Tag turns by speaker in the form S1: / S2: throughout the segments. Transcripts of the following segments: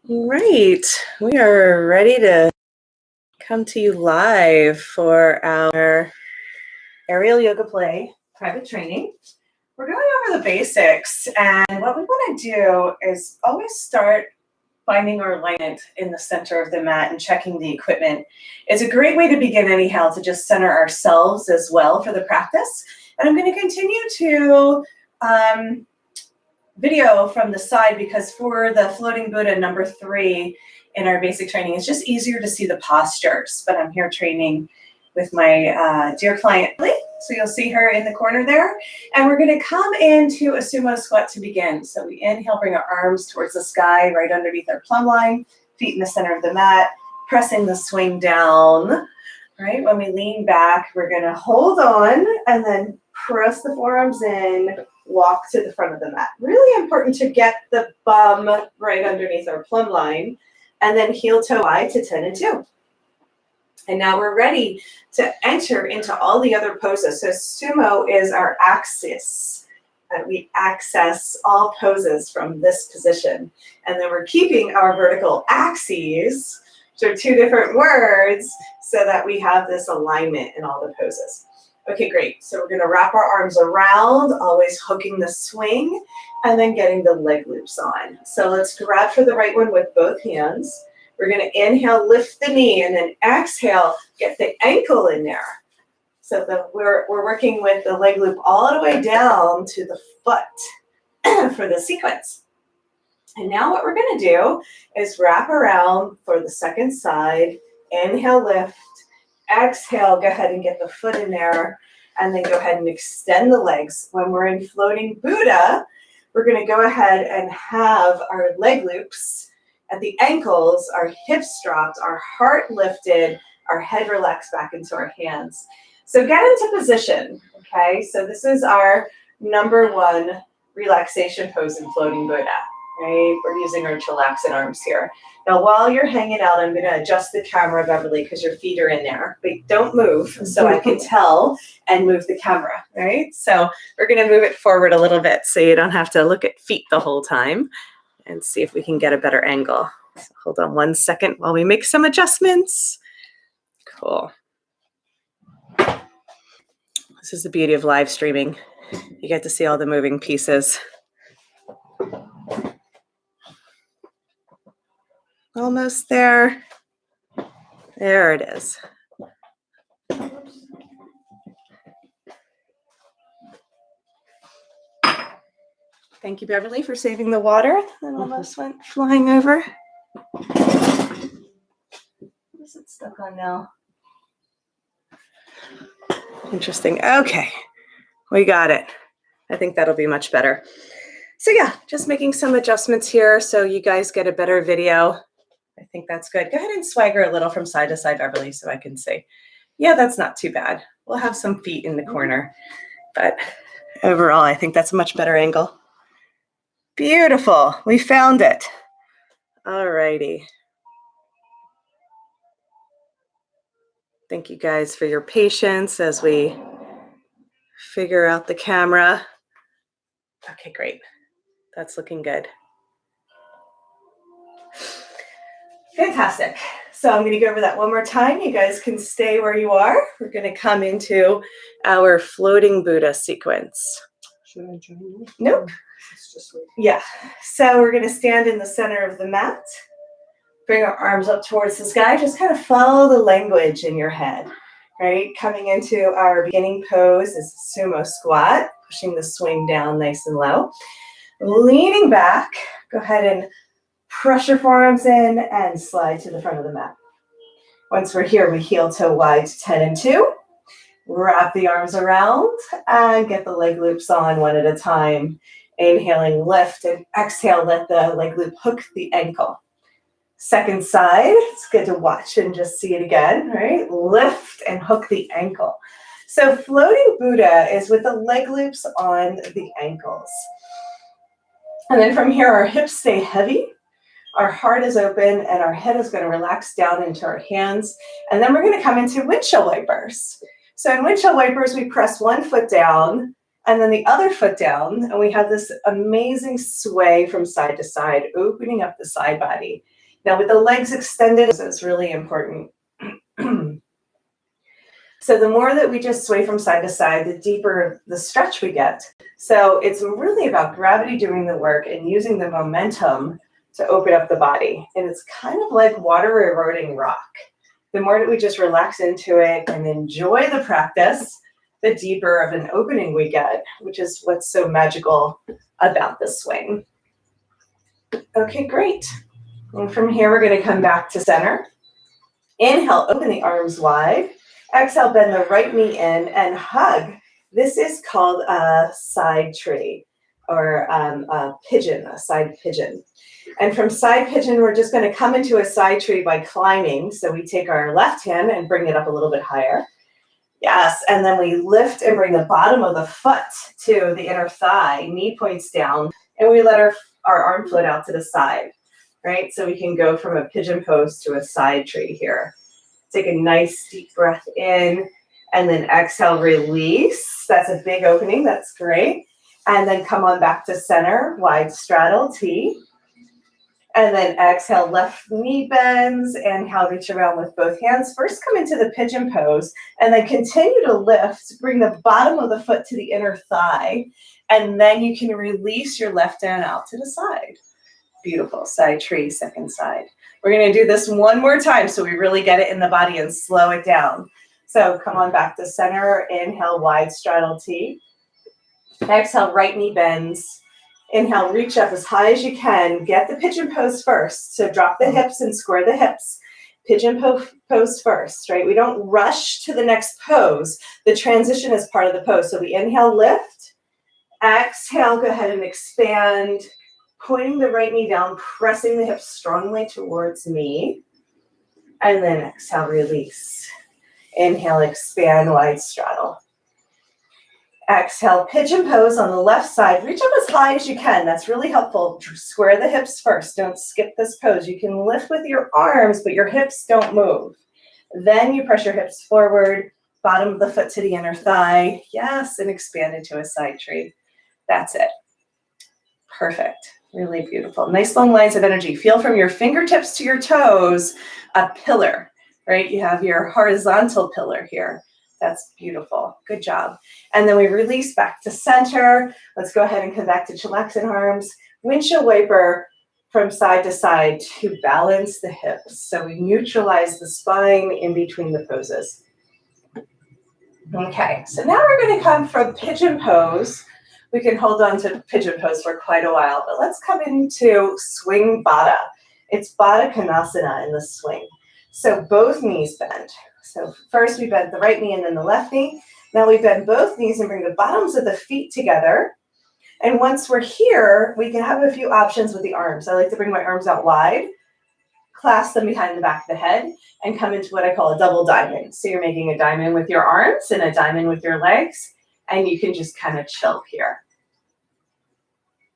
S1: All right, we are ready to come to you live for our Aerial Yoga Play private training. We're going over the basics, and what we want to do is always start finding our alignment in the center of the mat and checking the equipment. It's a great way to begin anyhow, to just center ourselves as well for the practice. And I'm going to continue to video from the side because for the floating Buddha number 3 in our basic training, it's just easier to see the postures. But I'm here training with my dear client, Healy. So you'll see her in the corner there. And we're going to come into a sumo squat to begin. So we inhale, bring our arms towards the sky, right underneath our plumb line, feet in the center of the mat, pressing the swing down. Right, when we lean back, we're going to hold on and then press the forearms in, walk to the front of the mat. Really important to get the bum right underneath our plumb line, and then heel toe wide to 10 and 2. And now we're ready to enter into all the other poses. So sumo is our axis. We access all poses from this position. And then we're keeping our vertical axes, which are 2 different words, so that we have this alignment in all the poses. Okay, great. So we're going to wrap our arms around, always hooking the swing, and then getting the leg loops on. So let's grab for the right one with both hands. We're going to inhale, lift the knee, and then exhale, get the ankle in there. So that we're working with the leg loop all the way down to the foot for the sequence. And now what we're going to do is wrap around for the second side. Inhale, lift. Exhale, go ahead and get the foot in there. And then go ahead and extend the legs. When we're in floating Buddha, we're going to go ahead and have our leg loops at the ankles, our hips dropped, our heart lifted, our head relaxed back into our hands. So get into position, okay? So this is our number 1 relaxation pose in floating Buddha. Right? We're using our chillaxing arms here. Now, while you're hanging out, I'm going to adjust the camera, Beverly, because your feet are in there. But don't move so I can tell and move the camera, right? So we're going to move it forward a little bit so you don't have to look at feet the whole time, and see if we can get a better angle. So hold on 1 second while we make some adjustments. Cool. This is the beauty of live streaming. You get to see all the moving pieces. Almost there. There it is. Thank you, Beverly, for saving the water. That almost went flying over. What is it stuck on now? Interesting. Okay, we got it. I think that'll be much better. So yeah, just making some adjustments here so you guys get a better video. I think that's good. Go ahead and swagger a little from side to side, Beverly, so I can see. Yeah, that's not too bad. We'll have some feet in the corner, but overall, I think that's a much better angle. Beautiful. We found it. All righty. Thank you guys for your patience as we figure out the camera. Okay, great. That's looking good. Fantastic. So I'm going to go over that one more time. You guys can stay where you are. We're going to come into our floating Buddha sequence.
S2: Should I join you?
S1: Nope.
S2: It's just like...
S1: Yeah. So we're going to stand in the center of the mat. Bring our arms up towards the sky. Just kind of follow the language in your head, right? Coming into our beginning pose is a sumo squat, pushing the swing down nice and low. Leaning back, go ahead and press your forearms in and slide to the front of the mat. Once we're here, we heel toe wide to 10 and 2. Wrap the arms around and get the leg loops on one at a time. Inhaling, lift, and exhale, let the leg loop hook the ankle. Second side, it's good to watch and just see it again, right? Lift and hook the ankle. So floating Buddha is with the leg loops on the ankles. And then from here, our hips stay heavy. Our heart is open and our head is going to relax down into our hands. And then we're going to come into windshield wipers. So in windshield wipers, we press one foot down and then the other foot down. And we have this amazing sway from side to side, opening up the side body. Now with the legs extended, it's really important. So the more that we just sway from side to side, the deeper the stretch we get. So it's really about gravity doing the work and using the momentum to open up the body. And it's kind of like water eroding rock. The more that we just relax into it and enjoy the practice, the deeper of an opening we get, which is what's so magical about the swing. Okay, great. And from here, we're going to come back to center. Inhale, open the arms wide. Exhale, bend the right knee in and hug. This is called a side tree or a pigeon, a side pigeon. And from side pigeon, we're just going to come into a side tree by climbing. So we take our left hand and bring it up a little bit higher. Yes, and then we lift and bring the bottom of the foot to the inner thigh, knee points down, and we let our arm float out to the side, right? So we can go from a pigeon pose to a side tree here. Take a nice deep breath in, and then exhale, release. That's a big opening, that's great. And then come on back to center, wide straddle, T. And then exhale, left knee bends, inhale, reach around with both hands. First come into the pigeon pose, and then continue to lift, bring the bottom of the foot to the inner thigh, and then you can release your left hand out to the side. Beautiful, side tree, second side. We're gonna do this one more time so we really get it in the body and slow it down. So come on back to center, inhale, wide straddle T. Exhale, right knee bends. Inhale, reach up as high as you can. Get the pigeon pose first. So drop the hips and square the hips. Pigeon pose first, right? We don't rush to the next pose. The transition is part of the pose. So we inhale, lift. Exhale, go ahead and expand. Pointing the right knee down, pressing the hips strongly towards me. And then exhale, release. Inhale, expand, wide straddle. Exhale, pigeon pose on the left side. Reach up as high as you can. That's really helpful. Square the hips first. Don't skip this pose. You can lift with your arms, but your hips don't move. Then you press your hips forward, bottom of the foot to the inner thigh. Yes, and expand into a side tree. That's it. Perfect. Really beautiful. Nice long lines of energy. Feel from your fingertips to your toes a pillar, right? You have your horizontal pillar here. That's beautiful. Good job. And then we release back to center. Let's go ahead and come back to chillaxing arms. Windshield wiper from side to side to balance the hips. So we neutralize the spine in between the poses. Okay, so now we're going to come from pigeon pose. We can hold on to pigeon pose for quite a while, but let's come into swing bada. It's Baddha Konasana in the swing. So both knees bend. So first we bend the right knee and then the left knee. Now we bend both knees and bring the bottoms of the feet together. And once we're here, we can have a few options with the arms. I like to bring my arms out wide, clasp them behind the back of the head, and come into what I call a double diamond. So you're making a diamond with your arms and a diamond with your legs, and you can just kind of chill here.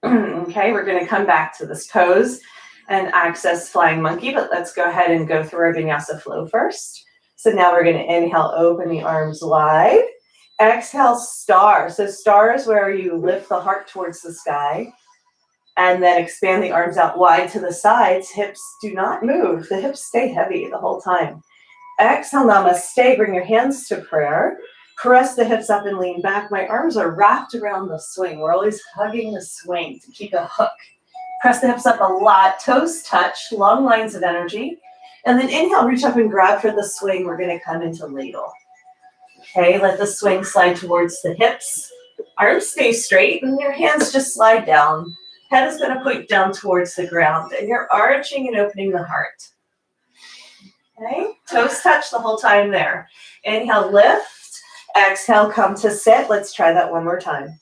S1: Okay, we're going to come back to this pose and access flying monkey, but let's go ahead and go through our vinyasa flow first. So now we're going to inhale, open the arms wide. Exhale, star. So star is where you lift the heart towards the sky and then expand the arms out wide to the sides. Hips do not move. The hips stay heavy the whole time. Exhale, namaste. Bring your hands to prayer. Press the hips up and lean back. My arms are wrapped around the swing. We're always hugging the swing to keep a hook. Press the hips up a lot. Toes touch. Long lines of energy. And then inhale, reach up and grab for the swing. We're going to come into ladle. Okay, let the swing slide towards the hips. Arms stay straight and your hands just slide down. Head is going to point down towards the ground and you're arching and opening the heart. Okay, toes touch the whole time there. Inhale, lift. Exhale, come to sit. Let's try that one more time.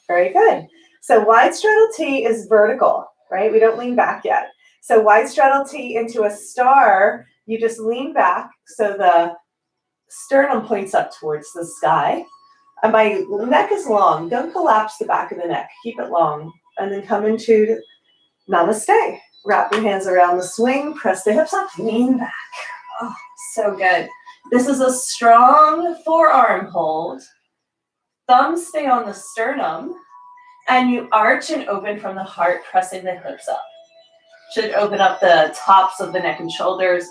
S1: Very good. So wide straddle T is vertical, right? We don't lean back yet. So wide straddle T into a star, you just lean back so the sternum points up towards the sky. And my neck is long. Don't collapse the back of the neck. Keep it long. And then come into namaste. Wrap your hands around the swing. Press the hips up. Lean back. Oh, so good. This is a strong forearm hold. Thumbs stay on the sternum. And you arch and open from the heart, pressing the hips up. Should open up the tops of the neck and shoulders.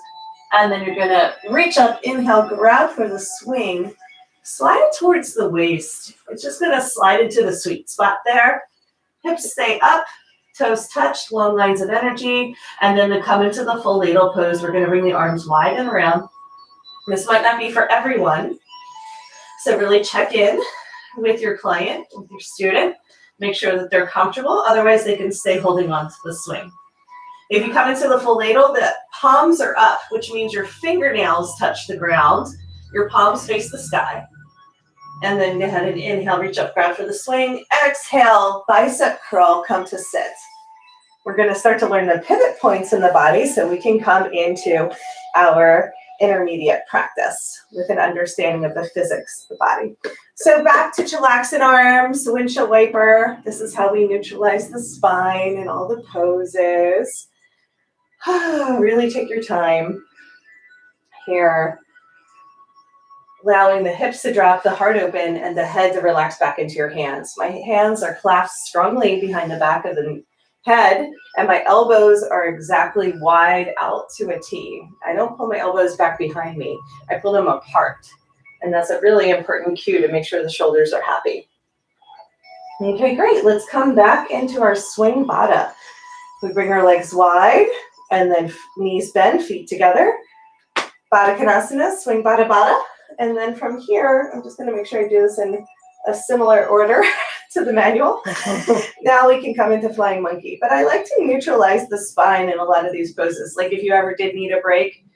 S1: And then you're gonna reach up, inhale, grab for the swing, slide it towards the waist. It's just gonna slide into the sweet spot there. Hips stay up, toes touch, long lines of energy. And then to come into the full ladle pose, we're gonna bring the arms wide and around. This might not be for everyone. So really check in with your client, with your student. Make sure that they're comfortable. Otherwise, they can stay holding on to the swing. If you come into the full ladle, the palms are up, which means your fingernails touch the ground. Your palms face the sky. And then go ahead and inhale, reach up, grab for the swing. Exhale, bicep curl, come to sit. We're going to start to learn the pivot points in the body so we can come into our intermediate practice with an understanding of the physics of the body. So back to chillaxing arms, windshield wiper. This is how we neutralize the spine and all the poses. Really take your time here. Allowing the hips to drop, the heart open, and the head to relax back into your hands. My hands are clasped strongly behind the back of the head, and my elbows are exactly wide out to a T. I don't pull my elbows back behind me. I pull them apart. And that's a really important cue to make sure the shoulders are happy. Okay, great. Let's come back into our swing bada. We bring our legs wide, and then knees bend, feet together. Baddha Konasana, swing bada bada. And then from here, I'm just going to make sure I do this in a similar order to the manual. Now we can come into flying monkey. But I like to neutralize the spine in a lot of these poses. Like if you ever did need a break,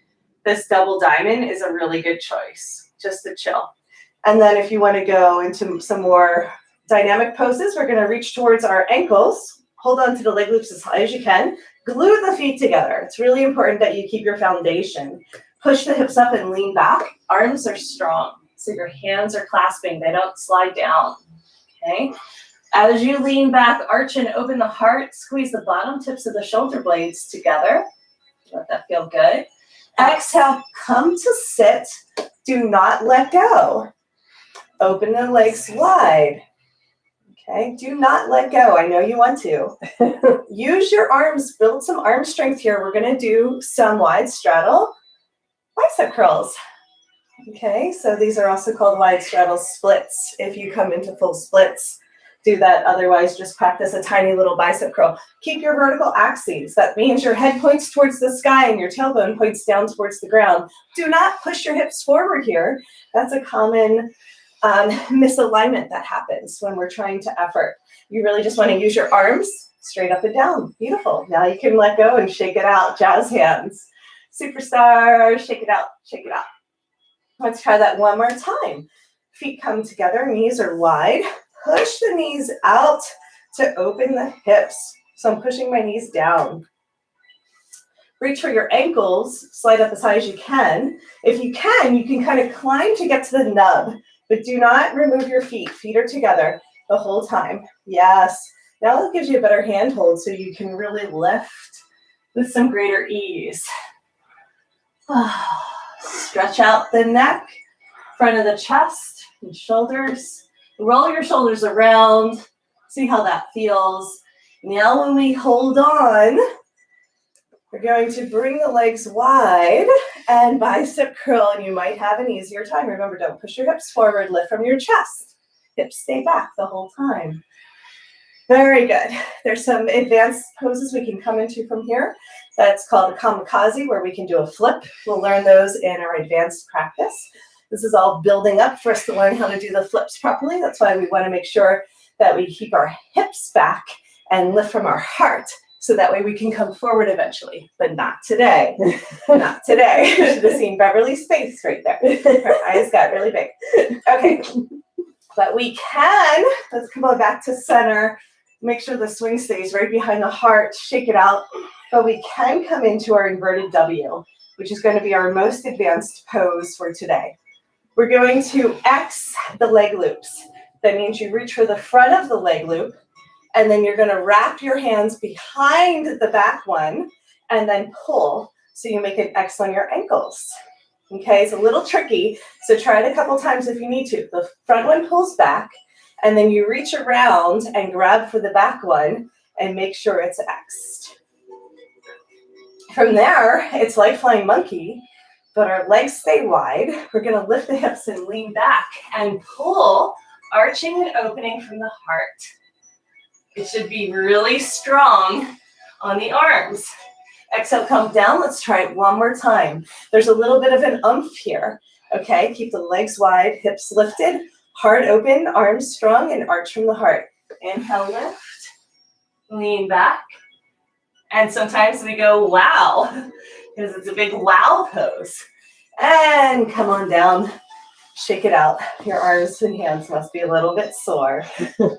S1: this double diamond is a really good choice, just to chill. And then if you want to go into some more dynamic poses, we're going to reach towards our ankles. Hold on to the leg loops as high as you can. Glue the feet together. It's really important that you keep your foundation. Push the hips up and lean back. Arms are strong, so your hands are clasping. They don't slide down, okay? As you lean back, arch and open the heart. Squeeze the bottom tips of the shoulder blades together. Let that feel good. Exhale, come to sit. Do not let go. Open the legs wide. Okay, do not let go. I know you want to. Use your arms, build some arm strength here. We're going to do some wide straddle bicep curls. Okay, so these are also called wide straddle splits. If you come into full splits, do that. Otherwise, just practice a tiny little bicep curl. Keep your vertical axes. That means your head points towards the sky and your tailbone points down towards the ground. Do not push your hips forward here. That's a common misalignment that happens when we're trying to effort. You really just want to use your arms straight up and down. Beautiful. Now you can let go and shake it out. Jazz hands. Superstar, shake it out, shake it out. Let's try that one more time. Feet come together, knees are wide. Push the knees out to open the hips. So I'm pushing my knees down. Reach for your ankles, slide up as high as you can. If you can kind of climb to get to the nub, but do not remove your feet. Feet are together the whole time. Yes. Now that gives you a better handhold so you can really lift with some greater ease. Stretch out the neck, front of the chest and shoulders. Roll your shoulders around. See how that feels. Now when we hold on, we're going to bring the legs wide and bicep curl, and you might have an easier time. Remember, don't push your hips forward, lift from your chest. Hips stay back the whole time. Very good. There's some advanced poses we can come into from here. That's called a kamikaze, where we can do a flip. We'll learn those in our advanced practice. This is all building up for us to learn how to do the flips properly. That's why we want to make sure that we keep our hips back and lift from our heart, so that way we can come forward eventually, but not today. Not today. You should have seen Beverly's face right there. Her eyes got really big. Okay, but we can, let's come on back to center. Make sure the swing stays right behind the heart, shake it out. But we can come into our inverted W, which is going to be our most advanced pose for today. We're going to X the leg loops. That means you reach for the front of the leg loop, and then you're going to wrap your hands behind the back one and then pull, so you make an X on your ankles. Okay, it's a little tricky, so try it a couple times if you need to. The front one pulls back, and then you reach around and grab for the back one and make sure it's X'd. From there, it's like flying monkey, but our legs stay wide. We're gonna lift the hips and lean back and pull, arching and opening from the heart. It should be really strong on the arms. Exhale, come down. Let's try it one more time. There's a little bit of an umph here. Okay, keep the legs wide, hips lifted, heart open, arms strong, and arch from the heart. Inhale, lift, lean back. And sometimes we go wow, because it's a big wow pose. And come on down, shake it out. Your arms and hands must be a little bit sore.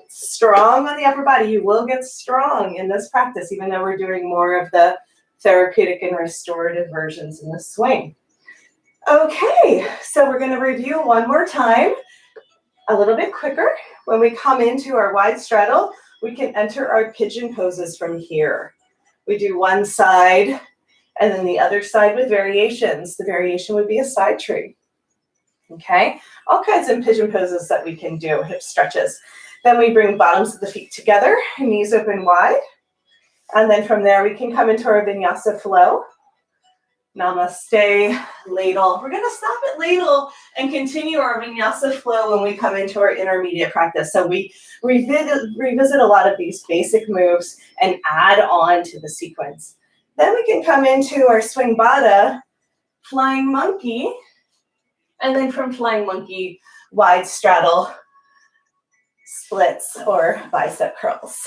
S1: Strong on the upper body. You will get strong in this practice, even though we're doing more of the therapeutic and restorative versions in the swing. Okay, so we're going to review one more time, a little bit quicker. When we come into our wide straddle, we can enter our pigeon poses from here. We do one side and then the other side with variations. The variation would be a side tree. Okay, all kinds of pigeon poses that we can do, hip stretches. Then we bring bottoms of the feet together, knees open wide. And then from there, we can come into our vinyasa flow. Namaste, ladle. We're going to stop at ladle and continue our vinyasa flow when we come into our intermediate practice. So we revisit a lot of these basic moves and add on to the sequence. Then we can come into our swing bada, flying monkey, and then from flying monkey, wide straddle, splits or bicep curls.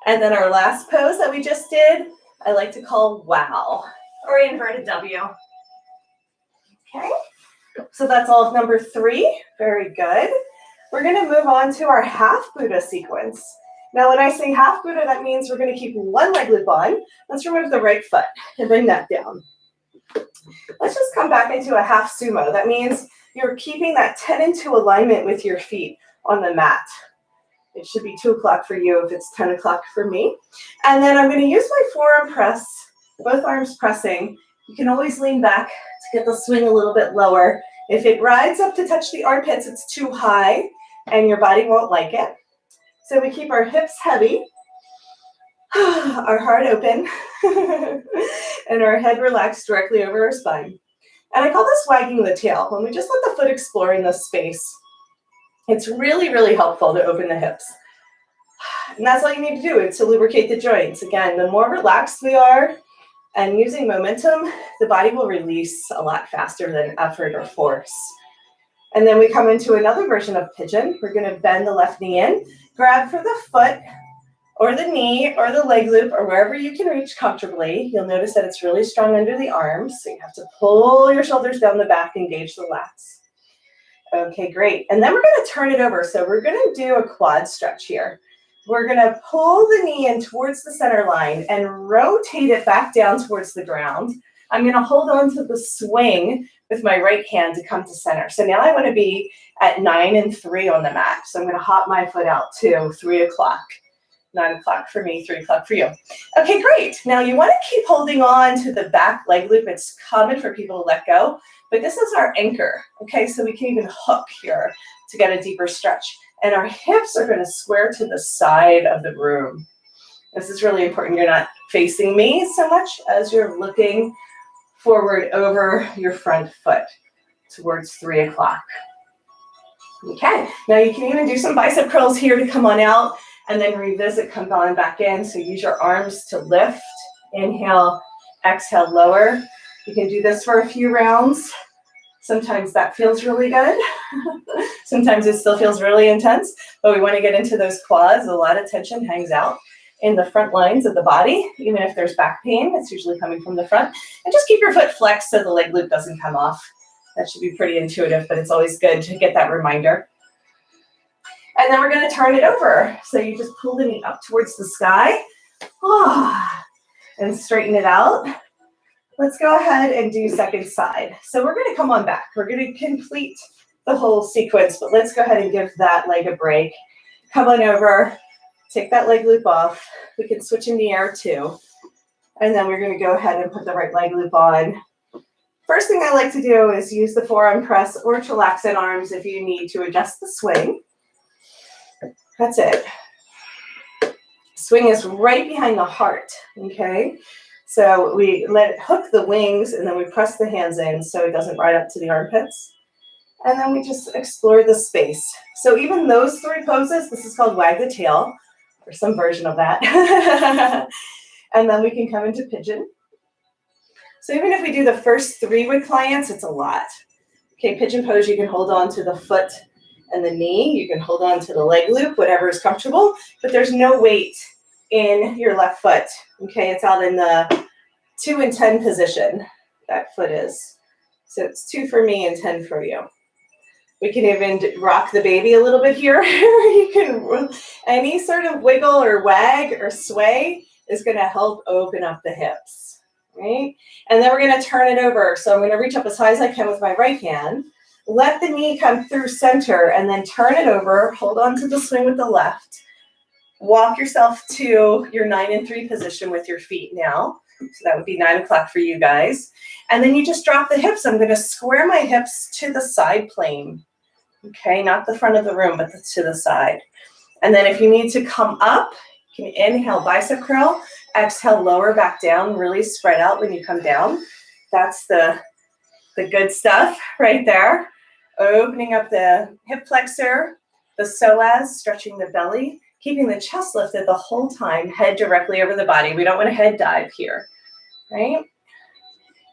S1: And then our last pose that we just did, I like to call wow, or inverted W. Okay, so that's all of number 3. Very good. We're going to move on to our half Buddha sequence. Now, when I say half Buddha, that means we're going to keep one leg loop on. Let's remove the right foot and bring that down. Let's just come back into a half sumo. That means you're keeping that 10 into alignment with your feet on the mat. It should be 2 o'clock for you if it's 10 o'clock for me. And then I'm going to use my forearm press, both arms pressing. You can always lean back to get the swing a little bit lower. If it rides up to touch the armpits, it's too high and your body won't like it. So we keep our hips heavy, our heart open, and our head relaxed directly over our spine. And I call this wagging the tail. When we just let the foot explore in this space, it's really, really helpful to open the hips. And that's all you need to do, is to lubricate the joints. Again, the more relaxed we are and using momentum, the body will release a lot faster than effort or force. And then we come into another version of pigeon. We're going to bend the left knee in, grab for the foot or the knee or the leg loop or wherever you can reach comfortably. You'll notice that it's really strong under the arms, so you have to pull your shoulders down the back, engage the lats. Okay, great. And then we're going to turn it over. So we're going to do a quad stretch here. We're going to pull the knee in towards the center line and rotate it back down towards the ground. I'm going to hold on to the swing with my right hand to come to center. So now I want to be at 9 and 3 on the mat. So I'm going to hop my foot out to 3 o'clock. 9 o'clock for me, 3 o'clock for you. Okay, great. Now you want to keep holding on to the back leg loop. It's common for people to let go, but this is our anchor. Okay, so we can even hook here to get a deeper stretch. And our hips are going to square to the side of the room. This is really important. You're not facing me so much as you're looking forward over your front foot towards 3 o'clock. Okay, now you can even do some bicep curls here to come on out and then revisit, come on back in. So use your arms to lift, inhale, exhale, lower. You can do this for a few rounds. Sometimes that feels really good. Sometimes it still feels really intense, but we want to get into those quads. A lot of tension hangs out in the front lines of the body. Even if there's back pain, it's usually coming from the front. And just keep your foot flexed so the leg loop doesn't come off. That should be pretty intuitive, but it's always good to get that reminder. And then we're going to turn it over. So you just pull the knee up towards the sky and straighten it out. Let's go ahead and do second side. So we're going to come on back. We're going to complete the whole sequence, but let's go ahead and give that leg a break. Come on over, take that leg loop off. We can switch in the air too. And then we're going to go ahead and put the right leg loop on. First thing I like to do is use the forearm press or chillaxing arms if you need to adjust the swing. That's it. Swing is right behind the heart, okay? So we let it hook the wings, and then we press the hands in so it doesn't ride up to the armpits. And then we just explore the space. So even those 3 poses, this is called wag the tail, or some version of that. And then we can come into pigeon. So even if we do the first 3 with clients, it's a lot. Okay, pigeon pose, you can hold on to the foot and the knee. You can hold on to the leg loop, whatever is comfortable, but there's no weight in your left foot. Okay, it's out in the 2 and 10 position, that foot is. So it's 2 for me and 10 for you. We can even rock the baby a little bit here. You can, any sort of wiggle or wag or sway is going to help open up the hips, right? And then we're going to turn it over. So I'm going to reach up as high as I can with my right hand. Let the knee come through center and then turn it over. Hold on to the swing with the left. Walk yourself to your 9 and 3 position with your feet now. So that would be 9 o'clock for you guys. And then you just drop the hips. I'm going to square my hips to the side plane. Okay, not the front of the room, but to the side. And then if you need to come up, you can inhale, bicep curl, exhale, lower back down, really spread out when you come down. That's the good stuff right there. Opening up the hip flexor, the psoas, stretching the belly, keeping the chest lifted the whole time, head directly over the body. We don't want to head dive here, right?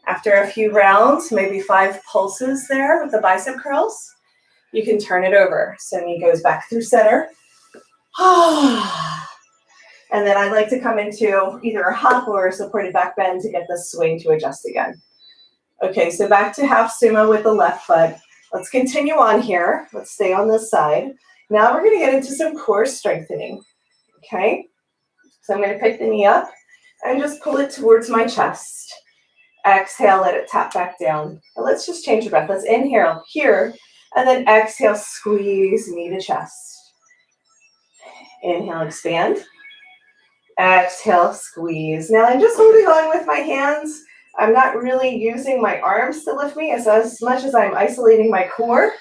S1: After a few rounds, maybe 5 pulses there with the bicep curls, you can turn it over. So knee goes back through center. And then I like to come into either a hop or a supported back bend to get the swing to adjust again. Okay, so back to half sumo with the left foot. Let's continue on here. Let's stay on this side. Now we're going to get into some core strengthening. Okay, so I'm going to pick the knee up and just pull it towards my chest. Exhale, let it tap back down. Now let's just change the breath. Let's inhale here. And then exhale, squeeze knee to chest. Inhale, expand. Exhale, squeeze. Now I'm just holding on with my hands. I'm not really using my arms to lift me as much as I'm isolating my core,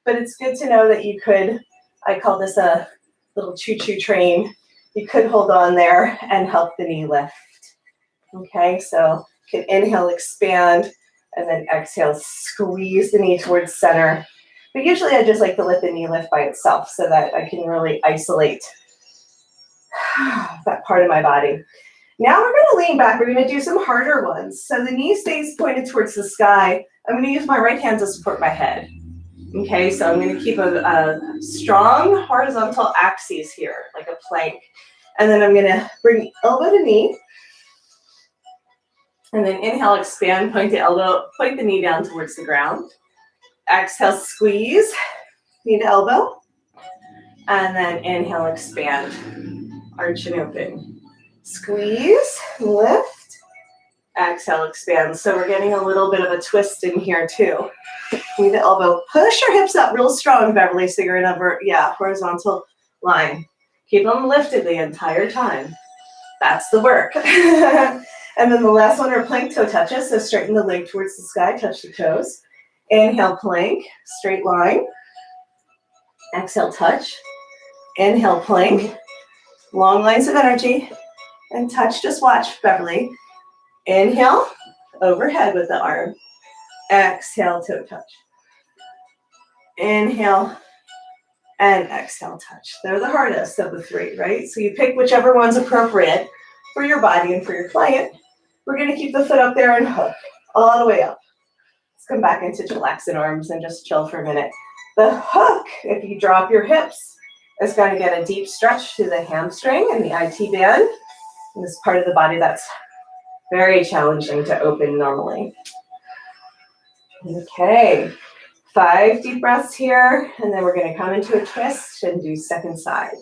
S1: but it's good to know that you could, I call this a little choo-choo train. You could hold on there and help the knee lift. Okay, so you can inhale, expand, and then exhale, squeeze the knee towards center. But usually I just like to let the knee lift by itself so that I can really isolate that part of my body. Now we're going to lean back. We're going to do some harder ones. So the knee stays pointed towards the sky. I'm going to use my right hand to support my head. Okay, so I'm going to keep a strong horizontal axis here, like a plank. And then I'm going to bring elbow to knee. And then inhale, expand, point the knee down towards the ground. Exhale, squeeze, knee to elbow. And then inhale, expand, arch and open. Squeeze, lift, exhale, expand. So we're getting a little bit of a twist in here too. Knee to elbow. Push your hips up real strong, Beverly, so you're in a horizontal line. Keep them lifted the entire time. That's the work. And then the last one are plank toe touches. So straighten the leg towards the sky, touch the toes. Inhale, plank, straight line. Exhale, touch. Inhale, plank. Long lines of energy. And touch, just watch, Beverly. Inhale, overhead with the arm. Exhale, toe touch. Inhale, and exhale, touch. They're the hardest of the 3, right? So you pick whichever one's appropriate for your body and for your client. We're going to keep the foot up there and hook all the way up. Let's come back into chillaxing arms and just chill for a minute. The hook, if you drop your hips, is going to get a deep stretch to the hamstring and the IT band. And this part of the body that's very challenging to open normally. Okay, 5 deep breaths here, and then we're going to come into a twist and do second side.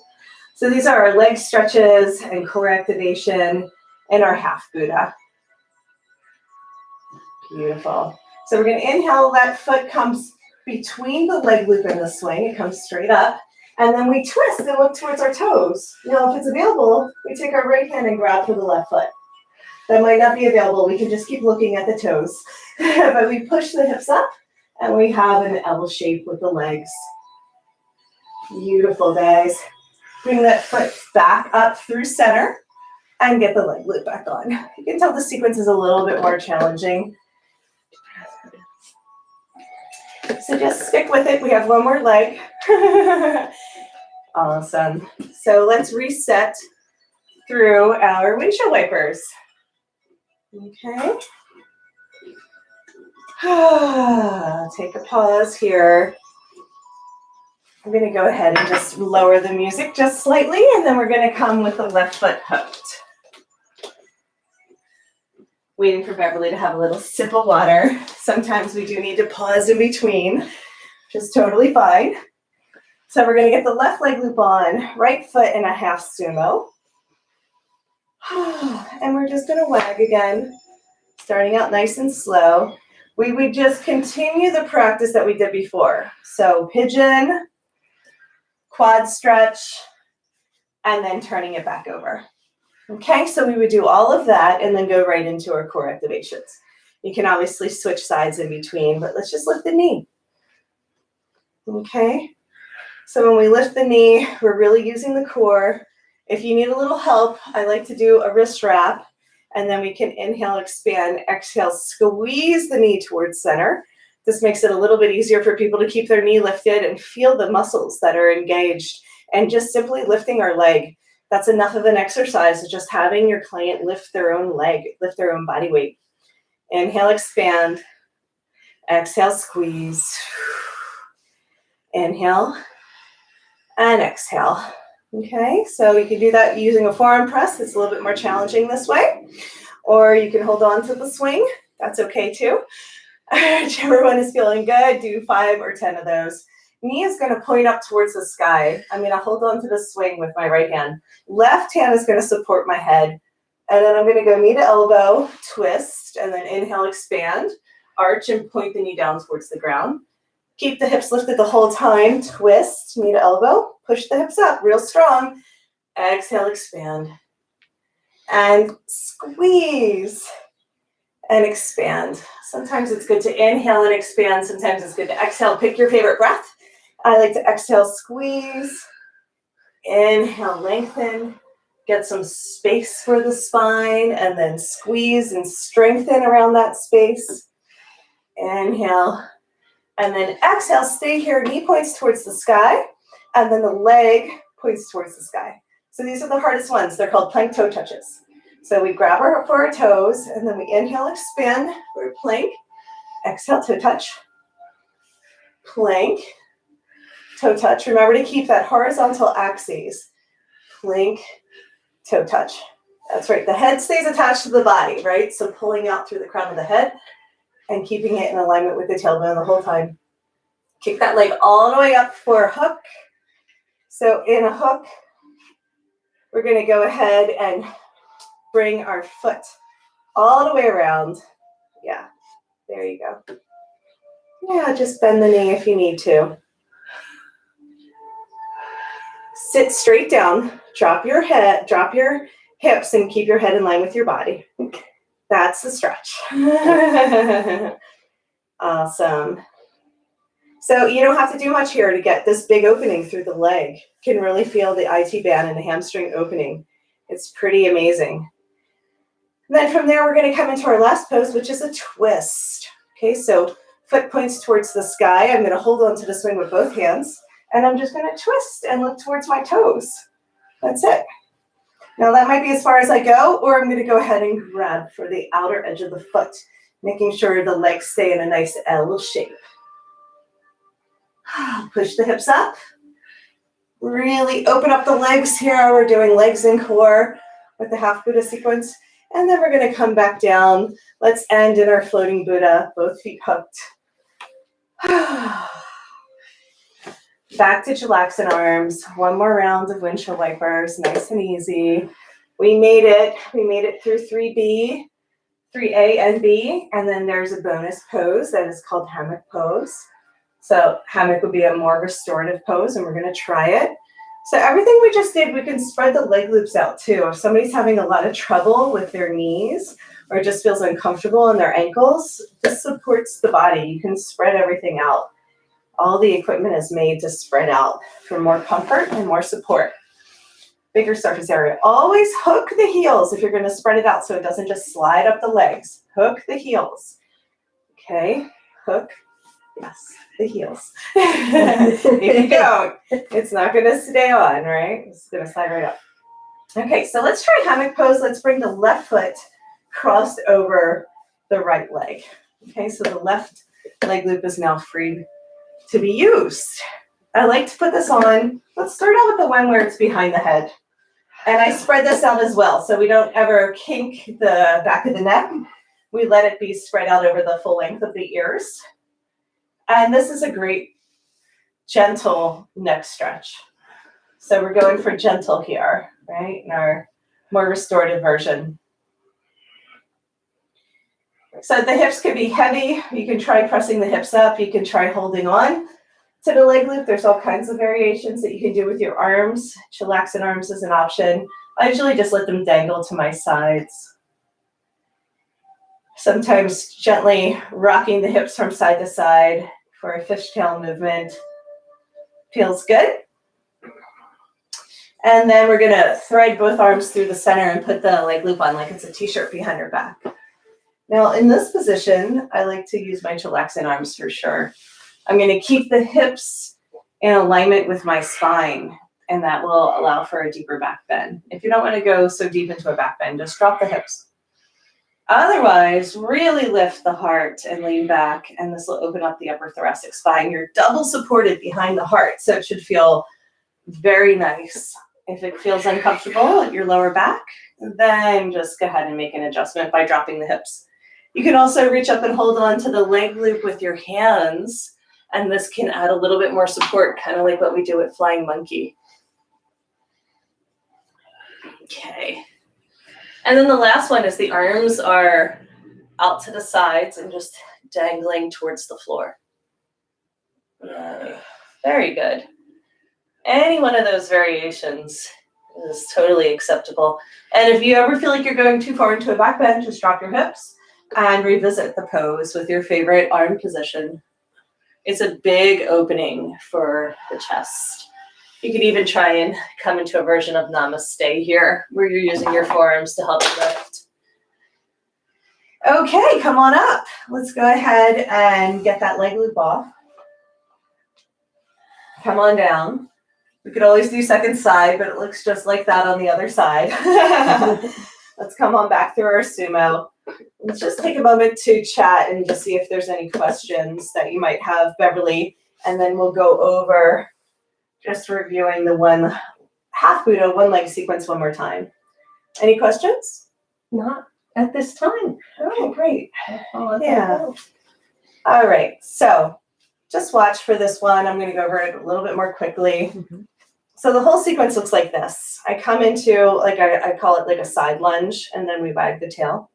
S1: So these are our leg stretches and core activation and our half Buddha. Beautiful. So we're going to inhale, that foot comes between the leg loop and the swing. It comes straight up. And then we twist and look towards our toes. Now, if it's available, we take our right hand and grab for the left foot. That might not be available. We can just keep looking at the toes. But we push the hips up, and we have an L shape with the legs. Beautiful, guys. Bring that foot back up through center. and get the leg loop back on. You can tell the sequence is a little bit more challenging. So just stick with it. We have one more leg. Awesome. So let's reset through our windshield wipers. Okay. Take a pause here. I'm going to go ahead and just lower the music just slightly, and then we're going to come with the left foot hooked. Waiting for Beverly to have a little sip of water. Sometimes we do need to pause in between, which is totally fine. So we're going to get the left leg loop on, right foot in a half sumo. And we're just going to wag again, starting out nice and slow. We would just continue the practice that we did before. So pigeon, quad stretch, and then turning it back over. Okay, so we would do all of that and then go right into our core activations. You can obviously switch sides in between, but let's just lift the knee. Okay, so when we lift the knee, we're really using the core. If you need a little help, I like to do a wrist wrap, and then we can inhale, expand, exhale, squeeze the knee towards center. This makes it a little bit easier for people to keep their knee lifted and feel the muscles that are engaged. And just simply lifting our leg, that's enough of an exercise, of just having your client lift their own leg, lift their own body weight. Inhale, expand. Exhale, squeeze. Inhale and exhale. Okay, so you can do that using a forearm press. It's a little bit more challenging this way. Or you can hold on to the swing. That's okay too. Whichever one is feeling good, do 5 or 10 of those. Knee is going to point up towards the sky. I'm going to hold on to the swing with my right hand. Left hand is going to support my head. And then I'm going to go knee to elbow, twist, and then inhale, expand, arch, and point the knee down towards the ground. Keep the hips lifted the whole time. Twist, knee to elbow, push the hips up real strong. Exhale, expand. And squeeze and expand. Sometimes it's good to inhale and expand. Sometimes it's good to exhale. Pick your favorite breath. I like to exhale, squeeze. Inhale, lengthen. Get some space for the spine, and then squeeze and strengthen around that space. Inhale. And then exhale, stay here, knee points towards the sky, and then the leg points towards the sky. So these are the hardest ones. They're called plank toe touches. So we grab for our toes, and then we inhale, expand for plank. Exhale, toe touch. Plank, toe touch. Remember to keep that horizontal axis. Plank, toe touch. That's right. The head stays attached to the body, right? So pulling out through the crown of the head and keeping it in alignment with the tailbone the whole time. Kick that leg all the way up for a hook. So in a hook, we're going to go ahead and bring our foot all the way around. Yeah, there you go. Yeah, just bend the knee if you need to. Sit straight down, drop your head, drop your hips, and keep your head in line with your body. That's the stretch. Awesome. So you don't have to do much here to get this big opening through the leg. You can really feel the IT band and the hamstring opening. It's pretty amazing. And then from there, we're going to come into our last pose, which is a twist. Okay, so foot points towards the sky. I'm going to hold on to the swing with both hands, and I'm just going to twist and look towards my toes. That's it. Now that might be as far as I go, or I'm going to go ahead and grab for the outer edge of the foot, making sure the legs stay in a nice L shape. Push the hips up. Really open up the legs here. We're doing legs and core with the half Buddha sequence. And then we're going to come back down. Let's end in our floating Buddha, both feet hooked. Back to chilaxin arms. One more round of windshield wipers, nice and easy. We made it. We made it through 3B, 3A and B, and then there's a bonus pose that is called hammock pose. So hammock would be a more restorative pose, and we're going to try it. So everything we just did, we can spread the leg loops out too. If somebody's having a lot of trouble with their knees or just feels uncomfortable in their ankles, this supports the body. You can spread everything out. All the equipment is made to spread out for more comfort and more support. bigger surface area. Always hook the heels if you're going to spread it out so it doesn't just slide up the legs. Hook the heels. Okay, hook, yes, the heels. If you don't, it's not going to stay on, right? It's going to slide right up. Okay, so let's try hammock pose. Let's bring the left foot crossed over the right leg. Okay, so the left leg loop is now free to be used. I like to put this on. Let's start out with the one where it's behind the head. And I spread this out as well, so we don't ever kink the back of the neck. We let it be spread out over the full length of the ears. And this is a great gentle neck stretch. So we're going for gentle here, right, in our more restorative version. So the hips could be heavy. You can try pressing the hips up. You can try holding on to the leg loop. There's all kinds of variations that you can do with your arms. Chillaxing arms is an option. I usually just let them dangle to my sides. Sometimes gently rocking the hips from side to side for a fishtail movement. Feels good. And then we're going to thread both arms through the center and put the leg loop on like it's a t-shirt behind your back. Now in this position, I like to use my chillaxing arms for sure. I'm going to keep the hips in alignment with my spine, and that will allow for a deeper back bend. If you don't want to go so deep into a back bend, just drop the hips. Otherwise, really lift the heart and lean back, and this will open up the upper thoracic spine. You're double supported behind the heart, so it should feel very nice. If it feels uncomfortable at your lower back, then just go ahead and make an adjustment by dropping the hips. You can also reach up and hold on to the leg loop with your hands, and this can add a little bit more support, kind of like what we do with flying monkey. Okay. And then the last one is the arms are out to the sides and just dangling towards the floor. Very good. Any one of those variations is totally acceptable. And if you ever feel like you're going too far into a back bend, just drop your hips and revisit the pose with your favorite arm position. It's a big opening for the chest. You could even try and come into a version of namaste here, where you're using your forearms to help you lift. Okay, come on up. Let's go ahead and get that leg loop off. Come on down. We could always do second side, but it looks just like that on the other side. Let's come on back through our sumo. Let's just take a moment to chat and just see if there's any questions that you might have, Beverly, and then we'll go over just reviewing the one half Buddha, one leg sequence one more time. Any questions?
S2: Not at this time.
S1: Okay, great.
S2: Oh,
S1: Yeah. All right, so just watch for this one. I'm going to go over it a little bit more quickly.
S2: Mm-hmm.
S1: So the whole sequence looks like this. I come into, like I call it like a side lunge, and then we wag the tail.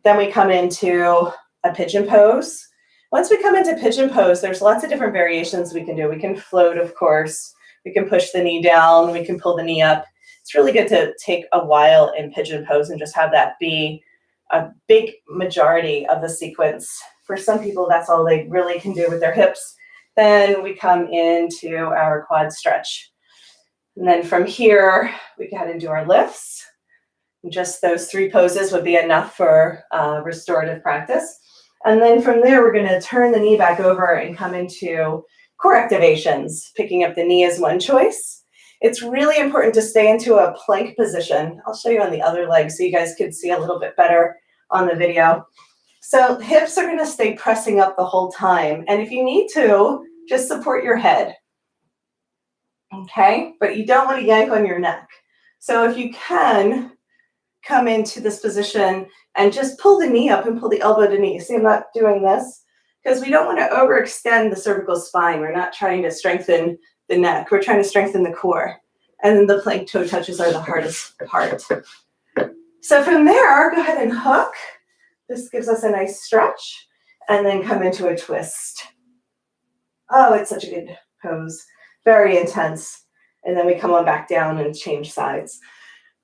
S1: Then we come into a pigeon pose. Once we come into pigeon pose, there's lots of different variations we can do. We can float, of course. We can push the knee down. We can pull the knee up. It's really good to take a while in pigeon pose and just have that be a big majority of the sequence. For some people, that's all they really can do with their hips. Then we come into our quad stretch. And then from here, we go ahead and do our lifts. Just those three poses would be enough for restorative practice. And then from there, we're going to turn the knee back over and come into core activations. Picking up the knee is one choice. It's really important to stay into a plank position. I'll show you on the other leg so you guys can see a little bit better on the video. So hips are going to stay pressing up the whole time. And if you need to, just support your head. Okay? But you don't want to yank on your neck. So if you can, come into this position and just pull the knee up and pull the elbow to knee. See, I'm not doing this because we don't want to overextend the cervical spine. We're not trying to strengthen the neck. We're trying to strengthen the core. And then the plank toe touches are the hardest part. So from there, go ahead and hook. This gives us a nice stretch. And then come into a twist. Oh, it's such a good pose. Very intense. And then we come on back down and change sides.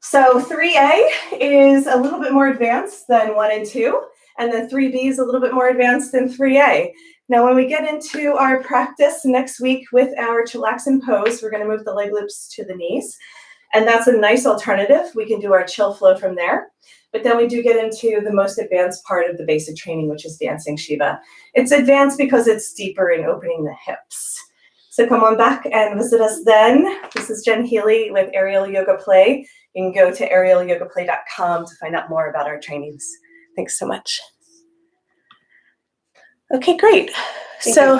S1: So 3A is a little bit more advanced than 1 and 2, and then 3B is a little bit more advanced than 3A. Now, when we get into our practice next week with our chillaxing pose, we're going to move the leg loops to the knees. And that's a nice alternative. We can do our chill flow from there. But then we do get into the most advanced part of the basic training, which is dancing Shiva. It's advanced because it's deeper in opening the hips. So come on back and visit us then. This is Jen Healy with Aerial Yoga Play. You can go to AerialYogaPlay.com to find out more about our trainings. Thanks so much. Okay, great. So